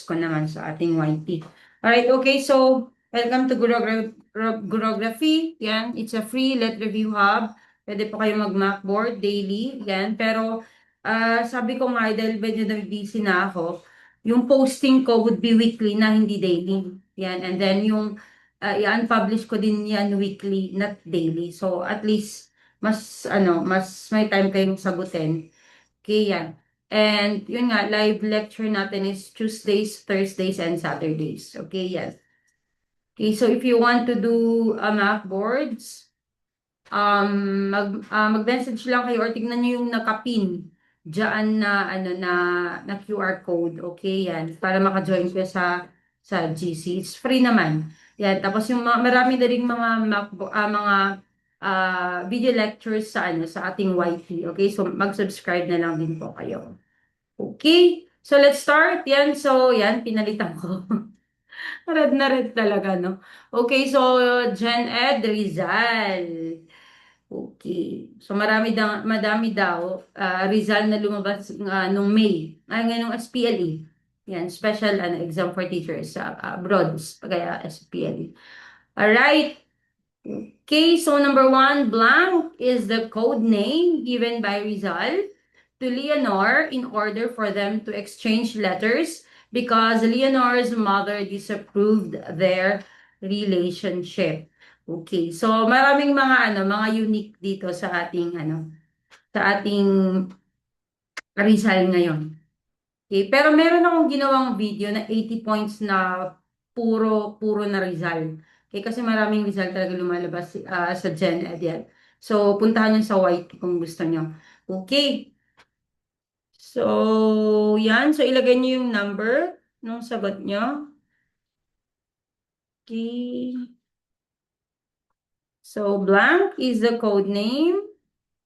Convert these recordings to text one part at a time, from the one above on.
ko naman sa ating YT. Alright, okay, so welcome to Gurography. Yan, it's a free let review hub. Pwede po kayo mag-Macboard daily. Yan, pero sabi ko nga, dahil medyo busy na ako, yung posting ko would be weekly na hindi daily. Yan, and then yung i-unpublish ko din yan weekly, not daily. So at least mas may time kayong sagutin. Okay, yan. And yun nga, live lecture natin is Tuesdays, Thursdays, and Saturdays. Okay, yes. Okay, so if you want to do math boards, mag-message lang kayo or tignan nyo yung nakapin diyan na na QR code. Okay, yan. Para maka-join ko sa GC. It's free naman. Yan. Tapos yung marami na ring mga video lectures sa ating YT. Okay, so mag-subscribe na lang din po kayo. Okay, so let's start. Yan, so yan, pinalitan ko. Red na red talaga, no? Okay, so Gen Ed Rizal. Okay. So madami daw Rizal na lumabas nung May. Ay ngayong SPLE. Yan, special exam for teachers sa abroad, kaya SPLE. All right. Okay, so number one, blank is the code name given by Rizal to Leonor in order for them to exchange letters because Leonor's mother disapproved their relationship. Okay, so maraming mga unique dito sa ating Rizal ngayon. Okay, pero meron akong ginawang video na 80 points na puro na Rizal. Okay, kasi maraming Rizal talaga lumalabas sa Gen Ed yan. So, puntahan nyo sa white kung gusto nyo. Okay. So, yan. So, ilagay nyo yung number nung sagot nyo. Okay. So, blank is the code name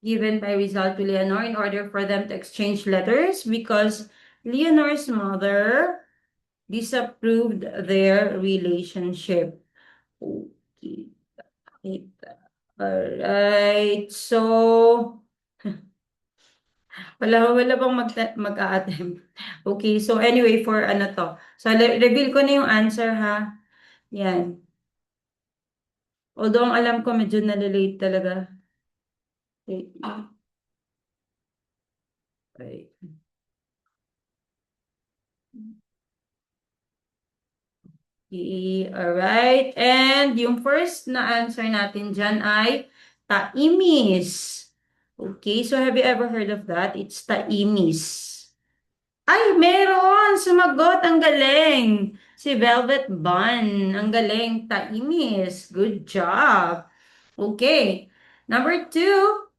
given by Rizal to Leonor in order for them to exchange letters because Leonor's mother disapproved their relationship. Okay. Alright. So, wala bang mag-a-attempt. Okay. So, anyway, for ano to. So, reveal ko na yung answer, ha? Yan. Although, ang alam ko, medyo nalilate talaga. Okay. Okay. Alright. And yung first na answer natin dyan ay taimis. Okay, so have you ever heard of that? It's taimis. Ay, meron! Sumagot! Ang galing! Si Velvet Bun. Ang galing. Taimis. Good job. Okay. Number two.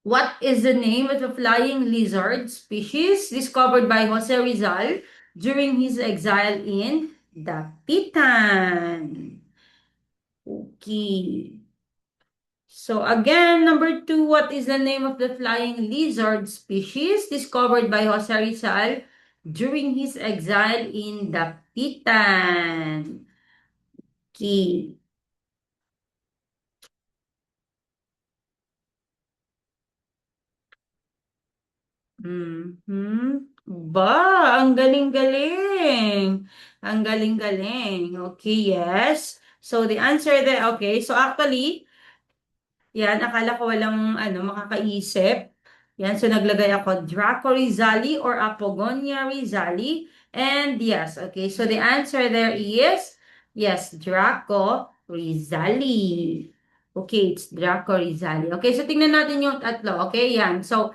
What is the name of the flying lizard species discovered by Jose Rizal during his exile in Dapitan? Okay. So again, number two, what is the name of the flying lizard species discovered by Jose Rizal during his exile in Dapitan? Okay. Mhm. Ba, ang galing-galing. Ang galing-galing. Okay, yes. So the answer there, okay. So actually, yan, akala ko walang makakaisip. Yan, so naglagay ako Draco Rizali or Apogonia Rizali. And yes, okay. So the answer there is, yes, Draco Rizali. Okay, it's Draco Rizali. Okay, so tingnan natin yung tatlo. Okay, yan. So,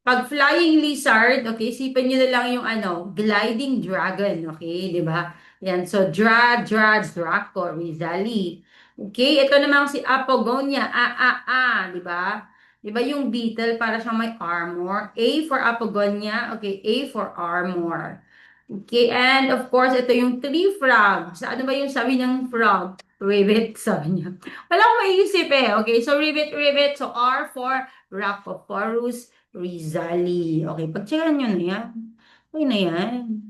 pag flying lizard, okay, isipin nyo na lang yung gliding dragon, okay, di ba? Yan, so Draco, Rizali. Okay, ito namang si Apogonia, di ba? Di ba yung beetle para siyang may armor? A for Apogonia, okay, A for armor. Okay, and of course, ito yung tree frog. Sa ano ba yung sabi ng frog? Rivet, sabi niya. Wala akong maisip eh. Okay, so rivet. So R for Rhacophoros Rizali. Okay, pag-checkan nyo na yan. Okay na yan.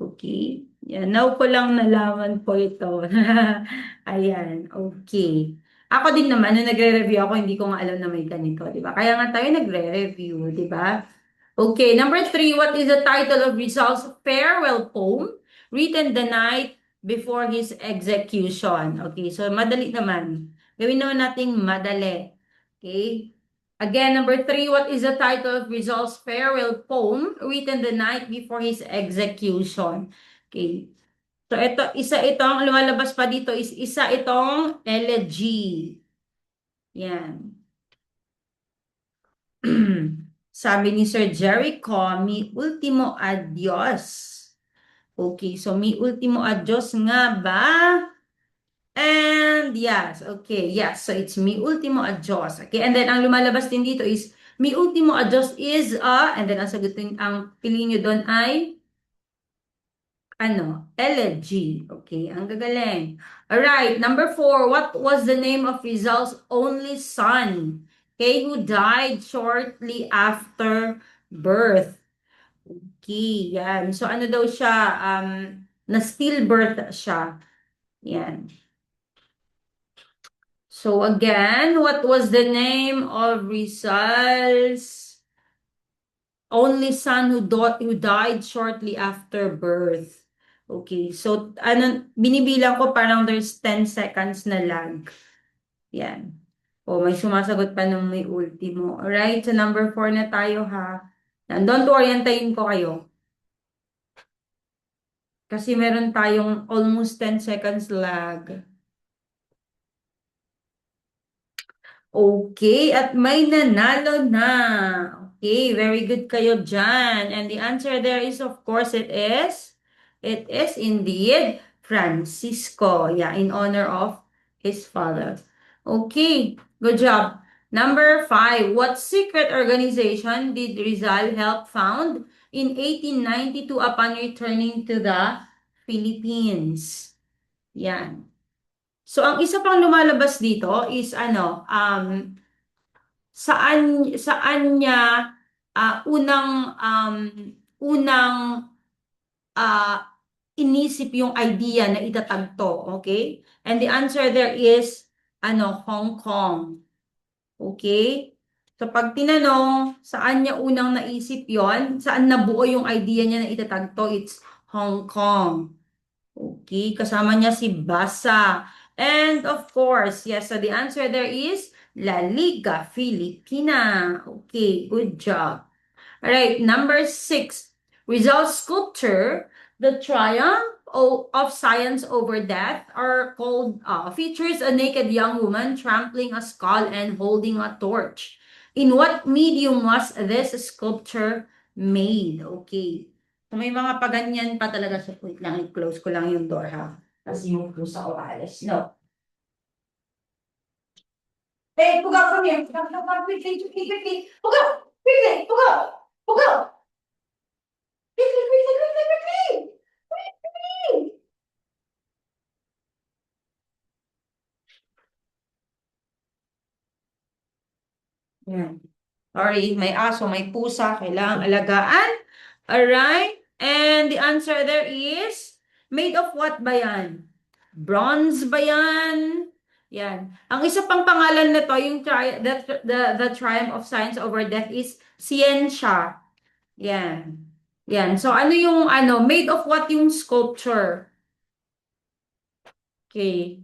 Okay. Yan, now ko lang nalaman po ito. Ayan, okay. Ako din naman, nung nagre-review ako, hindi ko nga alam na may ganito, di ba? Kaya nga tayo nagre-review, di ba? Okay, number three, what is the title of Rizal's farewell poem written the night before his execution. Okay, so madali naman. Gawin naman nating madali. Okay? Again, number 3, what is the title of Rizal's farewell poem written the night before his execution? Okay. So isa itong lumalabas pa dito is isa itong elegy. Yan. Sabi ni Sir Jericho, mi ultimo adios. Okay, so mi ultimo adios nga ba? And yes, okay, yes. So it's mi ultimo adios. Okay, and then ang lumalabas din dito is mi ultimo adios is and then ang sagutin, ang piliin nyo doon ay elegy. Okay, ang gagaling. Alright, number 4, what was the name of Rizal's only son? Okay, who died shortly after birth. Okay, yan. So ano daw siya, na stillbirth siya. Yan. So again, what was the name of Rizal's only son who died shortly after birth? Okay, so binibilang ko parang there's 10 seconds na lag. Yan. O, may sumasagot pa nung may ultimo. Alright, so number 4 na tayo ha. Yan, don't worry, antayin ko kayo. Kasi meron tayong almost 10 seconds lag. Okay, at may nanalo na. Okay, very good kayo dyan. And the answer there is, of course, it is indeed Francisco. Yeah, in honor of his father. Okay, good job. Number 5, what secret organization did Rizal help found in 1892 upon returning to the Philippines? Yan. So, ang isa pang lumalabas dito is saan niya unang ah, inisip yung idea na itatag to, okay? And the answer there is Hong Kong. Okay? So, pag tinanong, saan niya unang naisip yon, saan nabuo yung idea niya na itatag to, it's Hong Kong. Okay, kasama niya si Basa. And of course, yes, so the answer there is La Liga Filipina. Okay, good job. All right, number 6. Rizal's sculpture, The Triumph of Science Over Death, are called, features a naked young woman trampling a skull and holding a torch. In what medium was this sculpture made? Okay. So may mga paganyan pa talaga sa wait lang, i-close ko lang yung door ha. Kasi yung pusa ko alis. No. Hey, pugaw, come here. Come, quickly, quickly, quickly. Pugaw, quickly, pugaw, pugaw. Quickly, quickly, quickly, quickly. Quickly. Yan. Sorry, may aso, may pusa, kailangang alagaan. Alright, and the answer there is, made of what ba yan? Bronze ba yan? Yan. Ang isa pang pangalan nito, yung the triumph of science over death is Scientia. Yan. Yan. So, ano yung, made of what yung sculpture? Okay.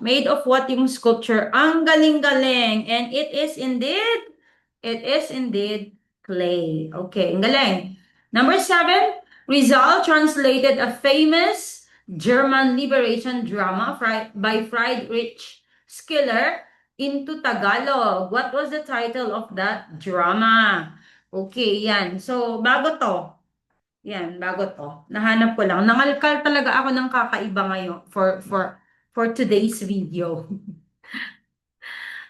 Made of what yung sculpture? Ang galing-galing. And it is indeed clay. Okay, ang galing. Number 7, Rizal translated a famous German liberation drama by Friedrich Schiller into Tagalog. What was the title of that drama? Okay, yan. So, bago to. Yan, bago to. Nahanap ko lang. Nangalkal talaga ako ng kakaiba ngayon for today's video.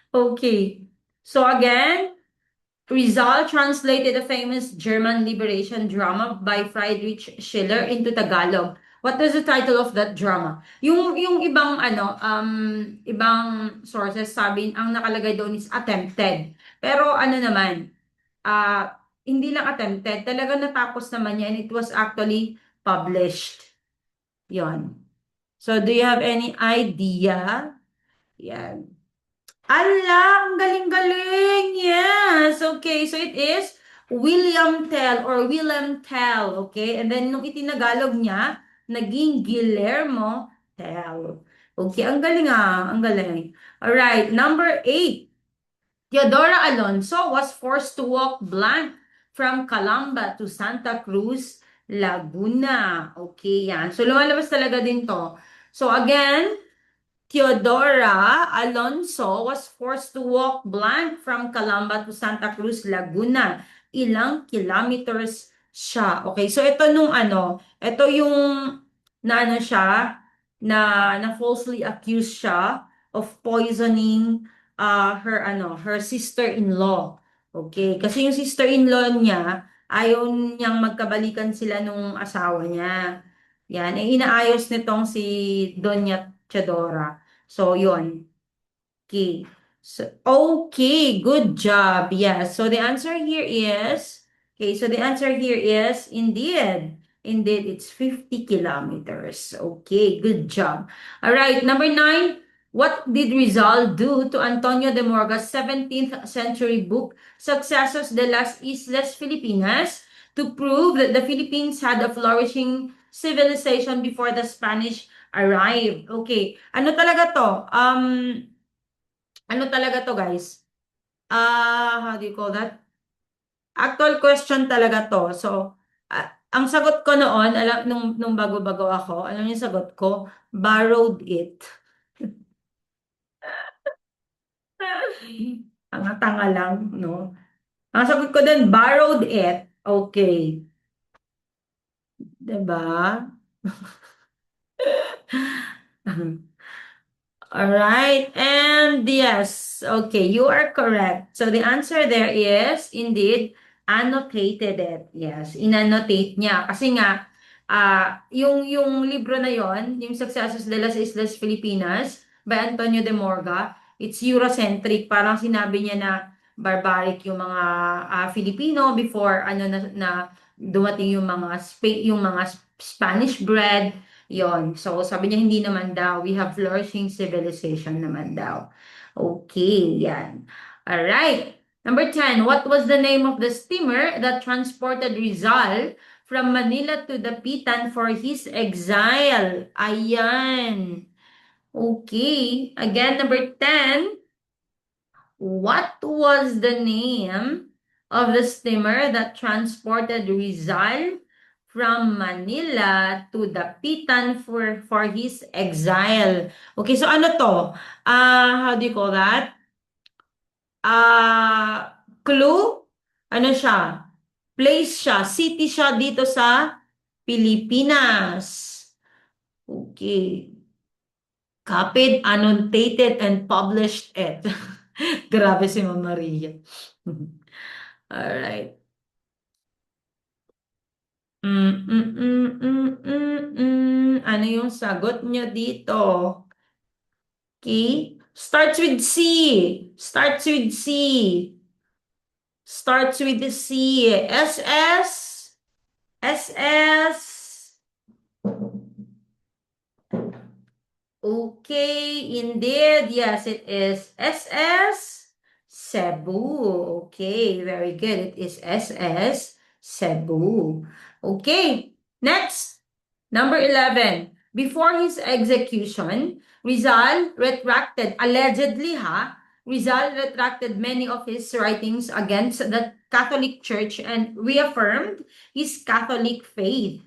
Okay. So again, Rizal translated a famous German liberation drama by Friedrich Schiller into Tagalog. What was the title of that drama? Yung ibang ibang sources sabi ang nakalagay doon is attempted. Pero naman, hindi lang attempted, talaga natapos naman niya and it was actually published. Yon. So do you have any idea? Yan. Ala, ang galing-galing. Yes. Okay, so it is William Tell or Willem Tell, okay? And then nung itinagalog niya, naging Guillermo Tell. Okay, ang galing ah, ang galing. Alright, number 8. Teodora Alonso was forced to walk blank from Calamba to Santa Cruz, Laguna. Okay, yan. So lumalabas talaga din to. So again, Teodora Alonso was forced to walk blank from Calamba to Santa Cruz, Laguna. Ilang kilometers siya. Okay, so ito nung ano, ito yung na ano siya, na falsely accused siya of poisoning her sister-in-law. Okay, kasi yung sister-in-law niya, ayaw niyang magkabalikan sila nung asawa niya. Yan, eh inaayos nitong si Doña Chadora. So, yun. Okay. So, okay, good job. Yes. So the answer here is, okay, so the answer here is indeed, it's 50 kilometers. Okay, good job. All right, number 9. What did Rizal do to Antonio de Morga's 17th century book, Successos de las Islas Filipinas, to prove that the Philippines had a flourishing civilization before the Spanish arrived? Okay, ano talaga to? Ano talaga to, guys? How do you call that? Actual question talaga to. So, ang sagot ko noon, alam, nung bago-bago ako, alam niyo yung sagot ko, borrowed it. Tanga-tanga lang, no? Ang sagot ko din, borrowed it. Okay. 'Di ba? All right, and yes, okay, you are correct. So the answer there is indeed annotated it. Yes, inannotate niya kasi nga yung libro na yon, yung Successos de las Islas Filipinas by Antonio de Morga, it's Eurocentric. Parang sinabi niya na barbaric yung mga Filipino before na dumating yung mga Spanish bread. Yon. So, sabi niya hindi naman daw. We have flourishing civilization naman daw. Okay, yan. Alright. Number 10. What was the name of the steamer that transported Rizal from Manila to the Pitan for his exile? Ayan. Okay. Again, number 10. What was the name of the steamer that transported Rizal from Manila to Dapitan for his exile? Okay, so ano to? How do you call that? Clue? Ano siya? Place siya, city siya dito sa Pilipinas. Okay. Copied, annotated, and published it. Grabe si Ma'am Maria. Alright. Ano yung sagot nyo dito? Okay. Starts with C. Starts with C. Starts with the C. SS. SS. Okay, indeed. Yes, it is SS Cebu. Okay, very good. It is SS Cebu. Okay, next. Number 11. Before his execution, Rizal retracted, allegedly Rizal retracted many of his writings against the Catholic Church and reaffirmed his Catholic faith.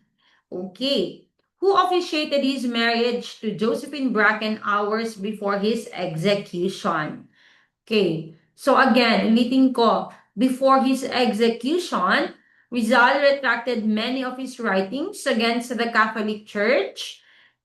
Okay. Who officiated his marriage to Josephine Bracken hours before his execution? Okay. So again, ulitin ko, before his execution, Rizal retracted many of his writings against the Catholic Church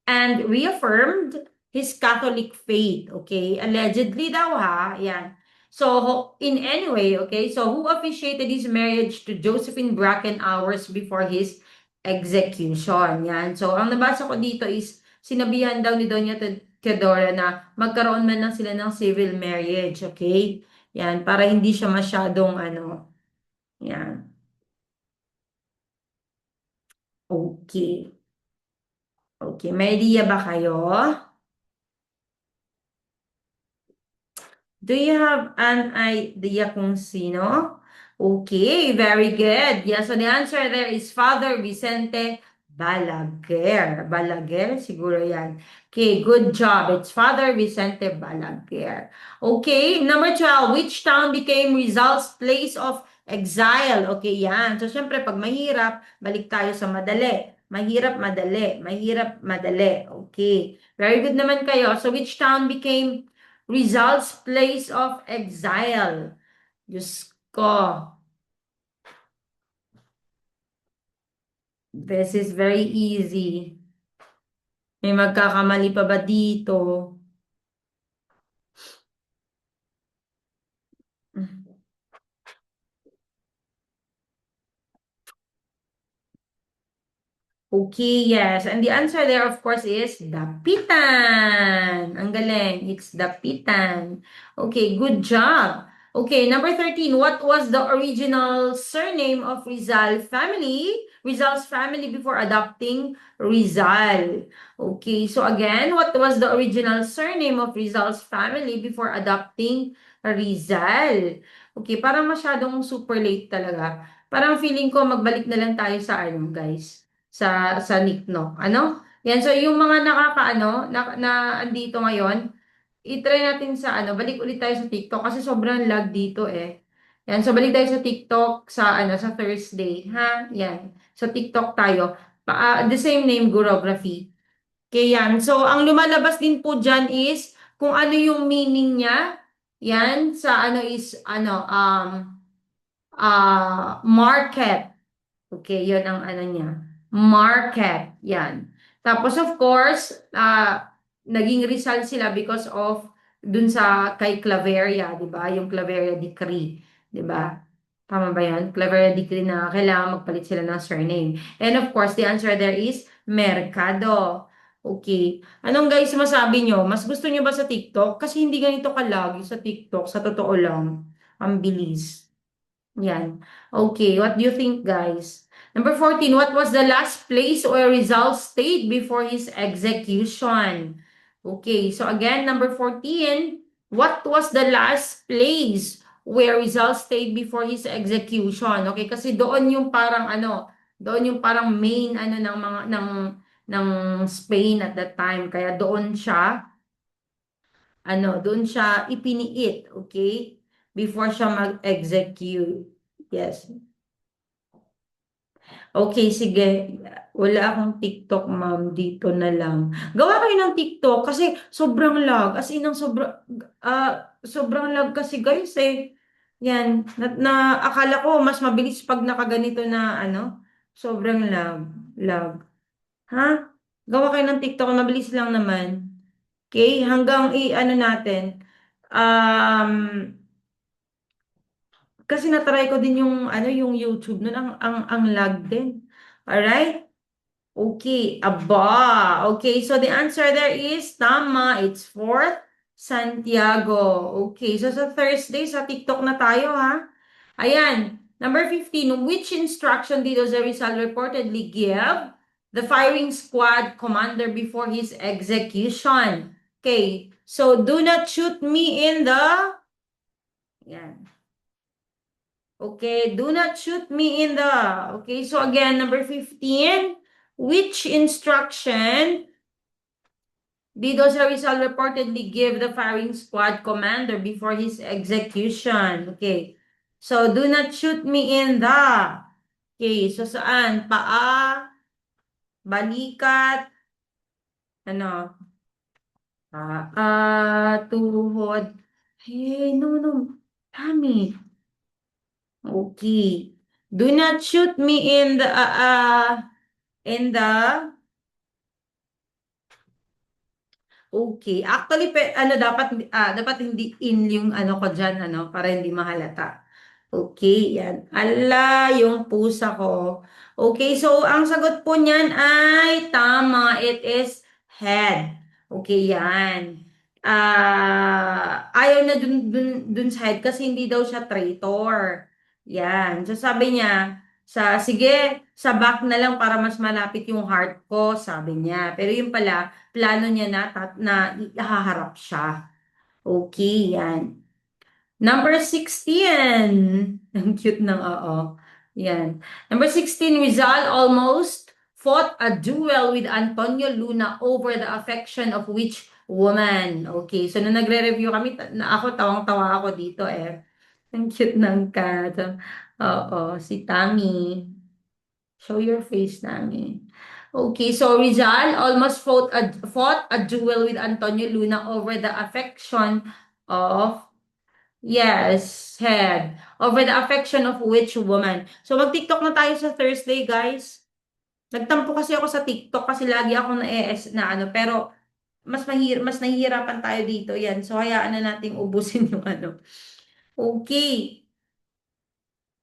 and reaffirmed his Catholic faith. Okay? Allegedly daw ha. Yan. So, in any way, okay? So, who officiated his marriage to Josephine Bracken hours before his execution? Yan. So, ang nabasa ko dito is, sinabihan daw ni Doña Teodora na magkaroon man lang sila ng civil marriage, okay? Yan, para hindi siya masyadong yan. Okay. Okay, may idea ba kayo? Do you have an idea kung sino? Okay, very good. Yeah, so the answer there is Father Vicente Balaguer. Balaguer, siguro yan. Okay, good job. It's Father Vicente Balaguer. Okay, number 12. Which town became Rizal's place of exile? Okay, yan. So, syempre, pag mahirap, balik tayo sa madali. Mahirap, madali. Mahirap, madali. Okay. Very good naman kayo. So, which town became Rizal's place of exile? Diyos ko. This is very easy. May magkakamali pa ba dito? Okay, yes. And the answer there, of course, is Dapitan. Ang galing. It's Dapitan. Okay, good job. Okay, number 13. What was the original surname of Rizal family? Rizal's family before adopting Rizal. Okay, so again, what was the original surname of Rizal's family before adopting Rizal? Okay, parang masyadong super late talaga. Parang feeling ko magbalik na lang tayo sa ano, guys, sa Nikno. Ano? Yan. So, yung mga nakakaano, na andito ngayon, i-try natin sa ano, balik ulit tayo sa TikTok kasi sobrang lag dito eh. Yan. So, balik tayo sa TikTok sa ano, sa Thursday. Ha? Yan. Sa TikTok tayo. The same name, Gurography. Okay, yan. So, ang lumalabas din po dyan is kung ano yung meaning niya. Yan. Sa ano is, ano, market. Okay, yun ang ano niya. Market. Yan. Tapos of course, naging Rizal sila because of dun sa kay Claveria, 'di ba? Yung Claveria decree, 'di ba? Tama ba 'yan? Claveria decree na kailangan magpalit sila ng surname. And of course, the answer there is Mercado. Okay. Anong guys masabi nyo? Mas gusto nyo ba sa TikTok? Kasi hindi ganito kalagi sa TikTok. Sa totoo lang. Ang bilis. Yan. Okay, what do you think, guys? Number 14, what was the last place where Rizal stayed before his execution? Okay, so again, number 14, what was the last place where Rizal stayed before his execution? Okay, kasi doon yung parang ano, doon yung parang main ano ng mga ng Spain at that time. Kaya doon siya ipiniit, okay? Before siya mag-execute. Yes. Okay, sige. Wala akong TikTok, ma'am. Dito na lang. Gawa kayo ng TikTok kasi sobrang lag. As in, sobrang lag kasi guys eh. Yan. Akala ko mas mabilis pag nakaganito na ano. Sobrang lag. Lag. Ha? Gawa kayo ng TikTok. Mabilis lang naman. Okay? Hanggang ano natin. Um, Kasi na-try ko din yung ano yung YouTube nun ang lag din. Alright? Okay, aba. Okay, so the answer there is tama. It's fourth, Santiago. Okay, so sa Thursday, sa TikTok na tayo, ha? Ayan. Number 15, which instruction did Jose Rizal reportedly give the firing squad commander before his execution? Okay, so do not shoot me in the... Yan. Okay, do not shoot me in the... Okay, so again, number 15, which instruction did Jose Rizal reportedly give the firing squad commander before his execution? Okay, so do not shoot me in the... Okay, so saan? Paa, balikat, ano? Tuhod. Hey, no, no. Tami. Okay. Do not shoot me in the okay. Actually, ano dapat hindi in yung ano ko diyan ano para hindi mahalata. Okay, yan. Ala, yung pusa ko. Okay, so ang sagot po niyan ay tama. It is head. Okay, yan. Ayaw na dun sa head kasi hindi daw siya traitor. Yan. So sabi niya, sige, sa back na lang para mas malapit yung heart ko, sabi niya. Pero yung pala, plano niya na ihaharap siya. Okay, yan. Number 16. Ang cute ng oo. Yan. Number 16, Rizal almost fought a duel with Antonio Luna over the affection of which woman? Okay, so nung nagre-review kami, ako tawang-tawa ako dito eh. Ang cute ng cat. Oo, si Tammy. Show your face namin. Okay, so Rizal almost fought a duel with Antonio Luna over the affection of yes, head. Over the affection of which woman? So mag-TikTok na tayo sa Thursday, guys. Nagtampo kasi ako sa TikTok kasi lagi ako na ano, pero mas nahihirapan tayo dito. Yan. So hayaan na nating ubusin yung ano. Okay.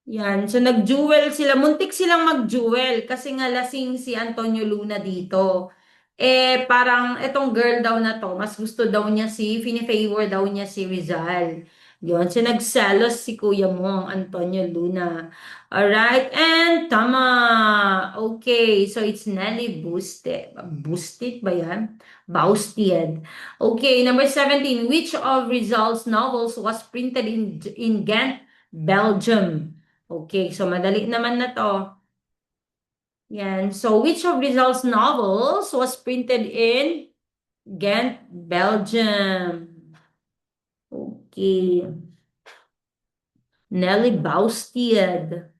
Yan. So, nag-jewel sila. Muntik silang mag-jewel kasi nga lasing si Antonio Luna dito. Eh, parang etong girl daw na to, mas gusto daw niya fini-favor daw niya si Rizal. Yun. So, nagselos si kuya mo, Antonio Luna. Alright. And, tama. Okay. So, it's Nelly Busted. Busted ba yan? Bausted. Okay. Number 17. Which of Rizal's novels was printed in Ghent, Belgium? Okay, so madali naman na to. Yan. So, which of Rizal's novels was printed in Ghent, Belgium? Okay. Nelly Baustad.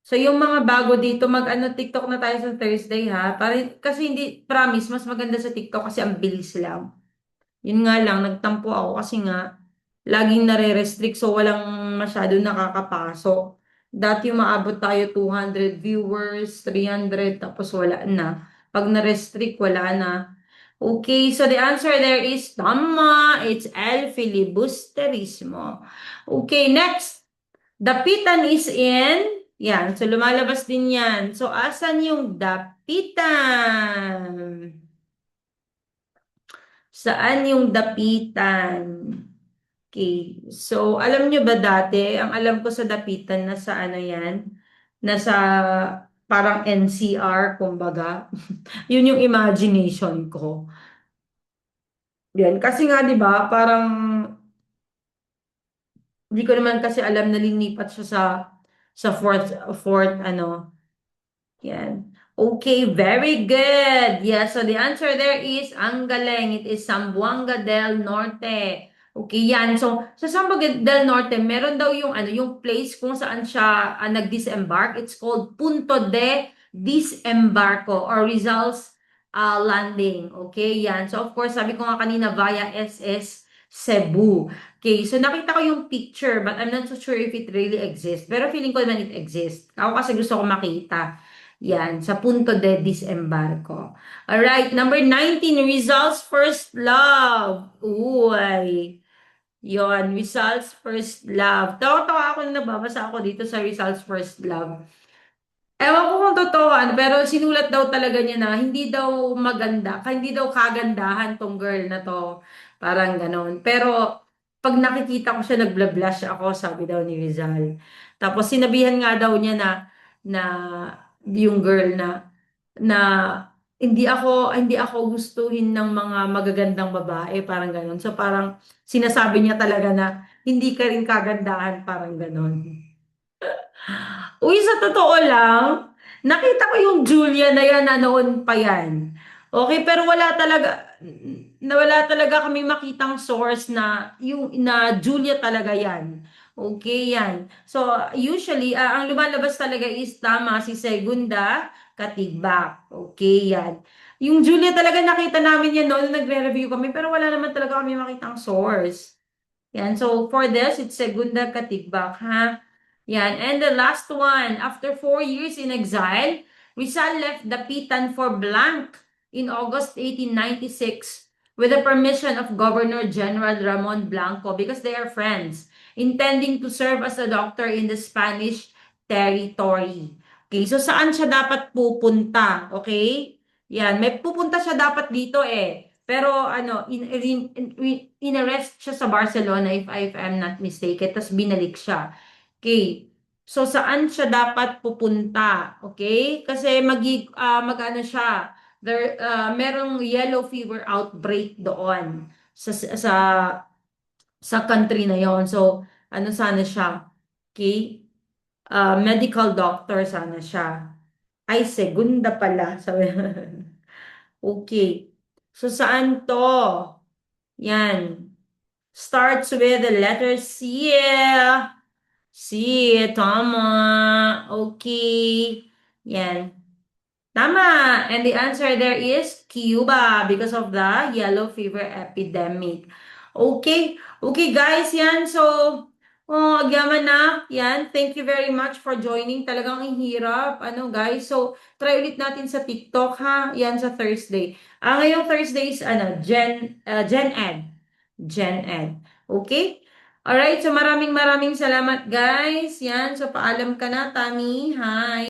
So, yung mga bago dito, mag-ano, TikTok na tayo sa Thursday, ha? Kasi hindi, promise, mas maganda sa TikTok kasi ang bilis lang. Yun nga lang, nagtampo ako kasi nga, laging nare-restrict so walang masyado nakakapasok. Dati umaabot tayo 200 viewers, 300, tapos wala na. Pag na-restrict, wala na. Okay, so the answer there is tama. It's El Filibusterismo. Okay, next. Dapitan is in, yan. So lumalabas din yan. So asan yung dapitan? Saan yung dapitan? Okay. So, alam nyo ba dati, ang alam ko sa dapitan na sa ano yan, nasa parang NCR, kumbaga. Yun yung imagination ko. Yan. Kasi nga, di ba, parang, hindi ko naman kasi alam na linipat siya sa fourth, ano, yan. Okay, very good. Yes, so the answer there is ang galing. It is Zamboanga del Norte. Okay, yan. So, sa Zamboanga del Norte, meron daw yung ano, yung place kung saan siya nag-disembark. It's called Punto de Disembarco or Rizal's Landing. Okay, yan. So, of course, sabi ko nga kanina via SS Cebu. Okay, so nakita ko yung picture but I'm not so sure if it really exists. Pero feeling ko naman it exists. Ako kasi gusto ko makita. Yan, sa punto de disembarco. Alright, number 19, Rizal's first love. Uy, yon Rizal's first love. Tawa-tawa ako na nababasa ako dito sa Rizal's first love. Ewan ko kung totoo, pero sinulat daw talaga niya na hindi daw maganda, hindi daw kagandahan tong girl na to. Parang ganon. Pero pag nakikita ko siya, nagblablash ako, sabi daw ni Rizal. Tapos sinabihan nga daw niya na yung girl na hindi ako gustuhin ng mga magagandang babae, parang ganon. So parang sinasabi niya talaga na hindi ka rin kagandahan, parang ganon. Uy, sa totoo lang, nakita ko yung Julia na yan na noon pa yan. Okay, pero wala talaga kami makitang source na yung na Julia talaga yan. Okay, yan. So, usually, ang lumalabas talaga is tama si Segunda Katigbak. Okay, yan. Yung Julia talaga nakita namin yan noon nung nagre-review kami, pero wala naman talaga kami makitang source. Yan. So, for this, it's Segunda Katigbak, ha? Yan. And the last one, after 4 years in exile, Rizal left Dapitan for Blanc in August 1896 with the permission of Governor General Ramon Blanco because they are friends, intending to serve as a doctor in the Spanish territory. Okay, so saan siya dapat pupunta? Okay? Yan, may pupunta siya dapat dito eh. Pero ano, in-arrest siya sa Barcelona if I'm not mistaken, tapos binalik siya. Okay. So, saan siya dapat pupunta? Okay? Kasi mag-ano siya, merong yellow fever outbreak doon sa country na yon. So, ano sana siya? Okay? Medical doctor sana siya. Ay, segunda pala. Sabi. Okay. So, saan to? Yan. Starts with the letter C. C, tama. Okay. Yan. Tama. And the answer there is Cuba because of the yellow fever epidemic. Okay. Okay, guys. Yan. So, agyaman na. Yan. Thank you very much for joining. Talagang ang hirap. Ano, guys. So, try ulit natin sa TikTok, ha? Yan sa Thursday. Ngayong Thursday is, Gen Ed. Gen Ed. Okay? Alright. So, maraming maraming salamat, guys. Yan. So, paalam ka na, Tami. Hi.